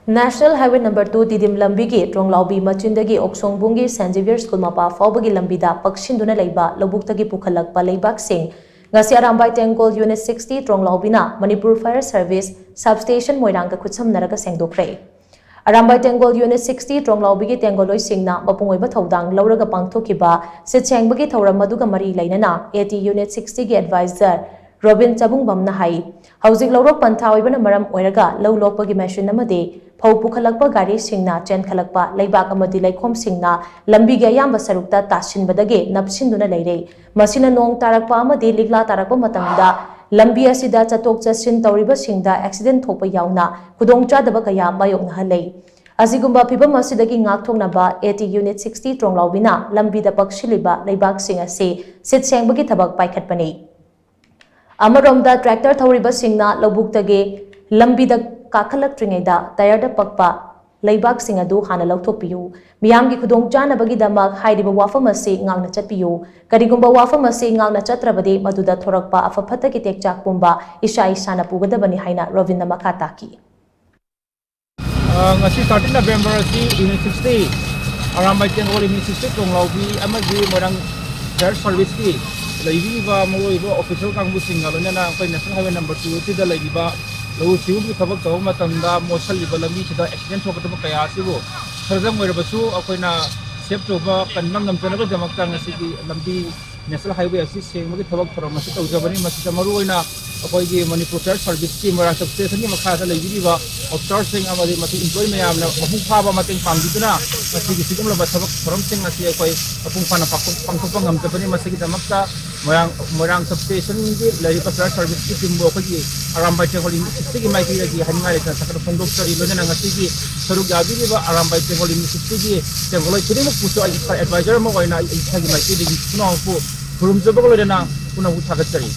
National Highway Number 2 TIDDIM LAMBI की Tronglaobi MACHIN dagi OKSHONGBUNG की XAVIER School MAPA PHAOBAGI LAMBI da PAKSHINDUNA LEIBA LOUBUK tagi PUKHATLAKPA LEIBAK SHING NGASI ARAMBAI TENGGOL Unit 60 Tronglaobi na Manipur Fire Service Substation Moirang ka Khutshamnaraga Shengdokkhre ARAMBAI TENGGOL Unit 60 Tronglaobi ki TENGGOL singna mapungoi ba thodang lauraga pangthokiba sechhengbagi thoram maduga mari leinana AT Unit 60 ki advisor Robin Chabungbam na hai Housing Laurok Pantha oibana maram oiraga low lokpagi machine amade phau pukhalakpa gari singna chen khalakpa leibak amadi laikhom singna lambi ga yamba sarukta tasinbadage napsinduna leire masina nong tarakpa amadi ligla tarakpa matamda lambi asida chatok chasin tawriba singda accident thokpa yauna khudong chadaba kaya mayokna halei Asigumba phibam asidagi ngakthoknaba AT Unit 60 Tronglaobina lambi da pakshiliba leibak sing ase sitsengbagi thabak paikhatpani Amaromda tractor thawriba singna lobuk tage lambi da kakhalaktringaida tayar da pakpa leibak sing adu hana lauthokpiyu miyamgi khudong chanabagi damak haidiba wafam ase ngangna chatpiyu karigumba wafam ase ngangna chatrabade maduda thorakpa afaphatha ki tekchak pumba isha isana pugadabani haina Rovinda makataki ngasi 13 November si Unit 60 Arambai Tenggol Unit 60 Tronglaobi amagi Moirang Fire Service ki LEIBA Moirang official kangbu singalona na kay National Highway Number 2 ti da LEIBA lo siu bi thabak taw matanda moshal liba lambi chida accident thokataba kaya sibo sarjang moirabasu akoina save toba kanmang namchana ba damakta ngasi ki lambi National Highway asi sengmagi thabak thoram masi tawjabani masi tamaru oina akoi gi Manipur Fire Service ki Moirang substation ni makha da LEIBA outsourcing amadi masi employee mayam na mapung phaba mateng pamdiduna masi gi sigum la thabak thoram sing asi akoi apung pana pangthopang ngamtabani masi gi damakta Moirang substation ni LEIBA Fire Service ki timbo akoi Arambai Tenggol Unit 60 ki maiki lagi hangai sa sakar pondok sa ilona na ngasi gi sarug gabi ni ba Arambai Tenggol Unit 60 ki Tenggol chiri mo puso advisor mo koina isa gi maiki lagi kuno po kurum jabag lo na kuno uthagat kari